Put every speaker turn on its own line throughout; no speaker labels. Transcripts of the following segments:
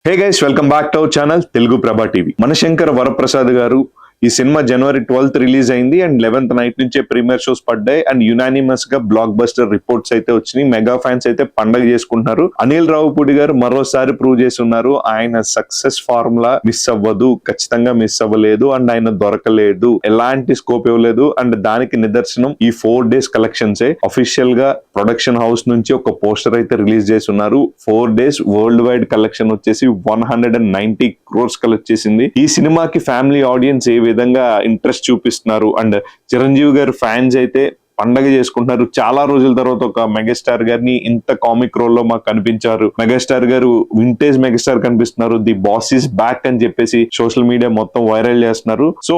Hey guys, welcome back to our channel Telugu ప్రభా TV. Manashankar Varaprasad గారు ఈ సినిమా జనవరి 12th రిలీజ్ అయింది అండ్ 11th నైట్ నుంచే ప్రీమియర్ షోస్ పడ్డాయి అండ్ యునానిమస్ గా బ్లాక్ బస్టర్ రిపోర్ట్స్ అయితే వచ్చినాయి. మెగా ఫ్యాన్స్ అయితే పండగ చేసుకుంటున్నారు. అనిల్ రావిపూడి గారు మరోసారి ప్రూవ్ చేస్తున్నారు ఆయన సక్సెస్ ఫార్ములా మిస్ అవ్వదు, ఖచ్చితంగా మిస్ అవ్వలేదు అండ్ ఆయన దొరకలేదు, ఎలాంటి స్కోప్ ఇవ్వలేదు అండ్ దానికి నిదర్శనం ఈ 4 days కలెక్షన్స్. అఫీషియల్ గా ప్రొడక్షన్ హౌస్ నుంచి ఒక పోస్టర్ అయితే రిలీజ్ చేస్తున్నారు. 4 days వరల్డ్ వైడ్ కలెక్షన్ వచ్చేసి 190 crores కలెక్ట్ చేసింది. ఈ సినిమాకి ఫ్యామిలీ ఆడియన్స్ ఏ విధంగా ఇంట్రెస్ట్ చూపిస్తున్నారు అండ్ చిరంజీవి గారు ఫ్యాన్స్ అయితే పండగ చేసుకుంటున్నారు. చాలా రోజుల తర్వాత ఒక మెగాస్టార్ గారిని ఇంత కామిక్ రోల్ లో మాకు కనిపించారు. మెగాస్టార్ గారు వింటేజ్ మెగాస్టార్ కనిపిస్తున్నారు. ది బాస్ ఈస్ బ్యాక్ అని చెప్పేసి సోషల్ మీడియా మొత్తం వైరల్ చేస్తున్నారు. సో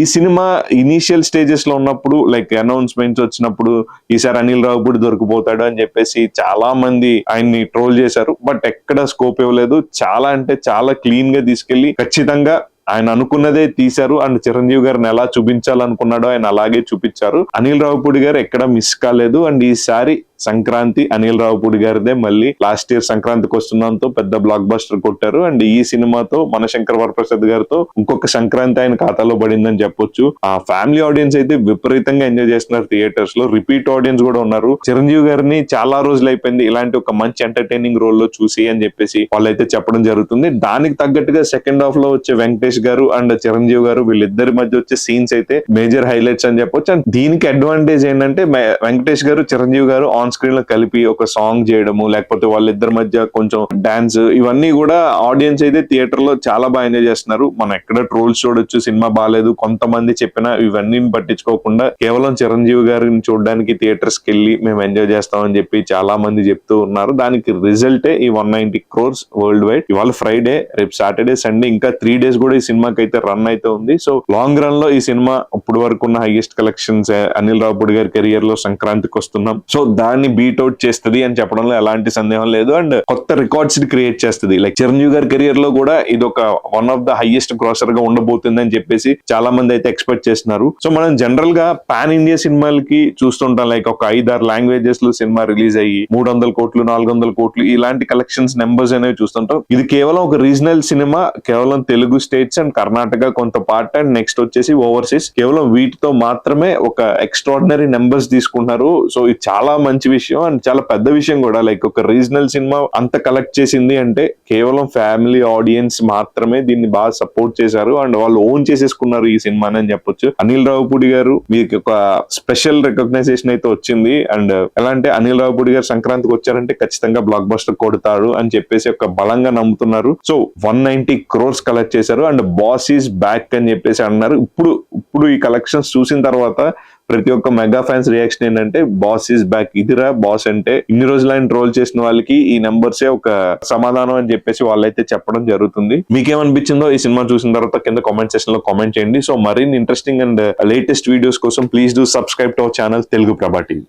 ఈ సినిమా ఇనీషియల్ స్టేజెస్ లో ఉన్నప్పుడు లైక్ అనౌన్స్మెంట్స్ వచ్చినప్పుడు ఈసారి అనిల్ రావిపూడి దొరికిపోతాడు అని చెప్పేసి చాలా మంది ఆయన్ని ట్రోల్ చేశారు. బట్ ఎక్కడ స్కోప్ ఇవ్వలేదు. చాలా అంటే చాలా క్లీన్ గా తీసుకెళ్లి ఖచ్చితంగా ఆయన అనుకున్నదే తీశారు అండ్ చిరంజీవి గారిని ఎలా చూపించాలనుకున్నాడో ఆయన అలాగే చూపించారు. అనిల్ రావిపూడి గారు ఎక్కడ మిస్ కాలేదు అండ్ ఈసారి సంక్రాంతి అనిల్ రావిపూడి గారిదే. మళ్ళీ లాస్ట్ ఇయర్ సంక్రాంతికి వస్తుందంతో పెద్ద బ్లాక్ బస్టర్ కొట్టారు అండ్ ఈ సినిమాతో మనశంకర్ వరప్రసాద్ గారితో ఇంకొక సంక్రాంతి ఆయన ఖాతాలో పడిందని చెప్పొచ్చు. ఆ ఫ్యామిలీ ఆడియన్స్ అయితే విపరీతంగా ఎంజాయ్ చేస్తున్నారు. థియేటర్స్ లో రిపీట్ ఆడియన్స్ కూడా ఉన్నారు. చిరంజీవి గారిని చాలా రోజులు అయిపోయింది ఇలాంటి ఒక మంచి ఎంటర్టైనింగ్ రోల్ లో చూసి అని చెప్పేసి వాళ్ళైతే చెప్పడం జరుగుతుంది. దానికి తగ్గట్టుగా సెకండ్ హాఫ్ లో వచ్చే వెంకటేష్ గారు అండ్ చిరంజీవి గారు వీళ్ళిద్దరి మధ్య వచ్చే సీన్స్ అయితే మేజర్ హైలైట్స్ అని చెప్పొచ్చు. అండ్ దీనికి అడ్వాంటేజ్ ఏంటంటే వెంకటేష్ గారు చిరంజీవి గారు ఆన్ స్క్రీన్ లో కలిపి ఒక సాంగ్ చేయడము, లేకపోతే వాళ్ళిద్దరి మధ్య కొంచెం డాన్స్, ఇవన్నీ కూడా ఆడియన్స్ అయితే థియేటర్ లో చాలా బాగా ఎంజాయ్ చేస్తున్నారు. మనం ఎక్కడ ట్రోల్స్ చూడొచ్చు, సినిమా బాగాలేదు కొంతమంది చెప్పినా ఇవన్నీ పట్టించుకోకుండా కేవలం చిరంజీవి గారిని చూడడానికి థియేటర్స్ కి వెళ్ళి మేము ఎంజాయ్ చేస్తామని చెప్పి చాలా మంది చెప్తూ ఉన్నారు. దానికి రిజల్టే ఈ 190 crores వరల్డ్ వైడ్. ఇవాళ ఫ్రైడే, రేపు సాటర్డే, సండే, ఇంకా 3 days కూడా ఈ సినిమాకి అయితే రన్ అయితే ఉంది. సో లాంగ్ రన్ లో ఈ సినిమా ఇప్పుడు వరకు ఉన్న హైయెస్ట్ కలెక్షన్స్ అనిల్ రావిపూడి గారి కెరియర్ లో సంక్రాంతికి వస్తున్నాం. సో దాన్ని బీట్ అవుట్ చేస్తుంది అని చెప్పడంలో ఎలాంటి సందేహం లేదు అండ్ కొత్త రికార్డ్స్ క్రియేట్ చేస్తుంది. లైక్ చిరంజీవి గారి కెరియర్ లో కూడా ఇది ఒక one of the highest grosser గా ఉండబోతుంది అని చెప్పేసి చాలా మంది అయితే ఎక్స్పెక్ట్ చేస్తున్నారు. సో మనం జనరల్ గా పాన్ ఇండియా సినిమాలకి చూస్తుంటాం. లైక్ ఒక 5-6 లాంగ్వేజెస్ లో సినిమా రిలీజ్ అయ్యి 300 కోట్లు 400 కోట్లు ఇలాంటి కలెక్షన్స్ నెంబర్స్ అనేవి చూస్తుంటాం. ఇది కేవలం ఒక రీజనల్ సినిమా, కేవలం తెలుగు స్టేట్స్ అండ్ కర్ణాటక కొంత పార్ట్ అండ్ నెక్స్ట్ వచ్చేసి ఓవర్సీస్, కేవలం వీటితో మాత్రమే ఒక ఎక్స్ట్రాడినరీ నెంబర్స్ తీసుకుంటున్నారు. సో ఇది చాలా మంచి విషయం అండ్ చాలా పెద్ద విషయం కూడా. లైక్ ఒక రీజనల్ సినిమా అంత కలెక్ట్ చేసింది అంటే కేవలం ఫ్యామిలీ ఆడియన్స్ మాత్రమే దీన్ని బాగా సపోర్ట్ చేశారు అండ్ వాళ్ళు ఓన్ చేసేసుకున్నారు ఈ సినిమాని అని చెప్పొచ్చు. అనిల్ రావిపూడి గారు మీకు ఒక స్పెషల్ రికగ్నైజేషన్ అయితే వచ్చింది అండ్ ఎలా అంటే అనిల్ రావిపూడి గారు సంక్రాంతికి వచ్చారంటే ఖచ్చితంగా బ్లాక్ బస్టర్ కొడతారు అని చెప్పేసి ఒక బలంగా నమ్ముతున్నారు. సో 190 crores కలెక్ట్ చేశారు అండ్ బాస్ ఈస్ బ్యాక్ అని చెప్పేసి అన్నారు. ఇప్పుడు ఈ కలెక్షన్స్ చూసిన తర్వాత ప్రతి ఒక్క మెగా ఫ్యాన్స్ రియాక్షన్ ఏంటంటే బాస్ ఈస్ బ్యాక్, ఇదిరా బాస్ అంటే. ఇన్ని రోజులు ఆయన ట్రోల్ చేసిన వాళ్ళకి ఈ నెంబర్సే ఒక సమాధానం అని చెప్పేసి వాళ్ళైతే చెప్పడం జరుగుతుంది. మీకేమనిపించిందో ఈ సినిమా చూసిన తర్వాత కింద కామెంట్ సెక్షన్ లో కామెంట్ చేయండి. సో మరిన్ని ఇంట్రెస్టింగ్ అండ్ లేటెస్ట్ వీడియోస్ కోసం please do subscribe to our channel Telugu ప్రభా టీవీ.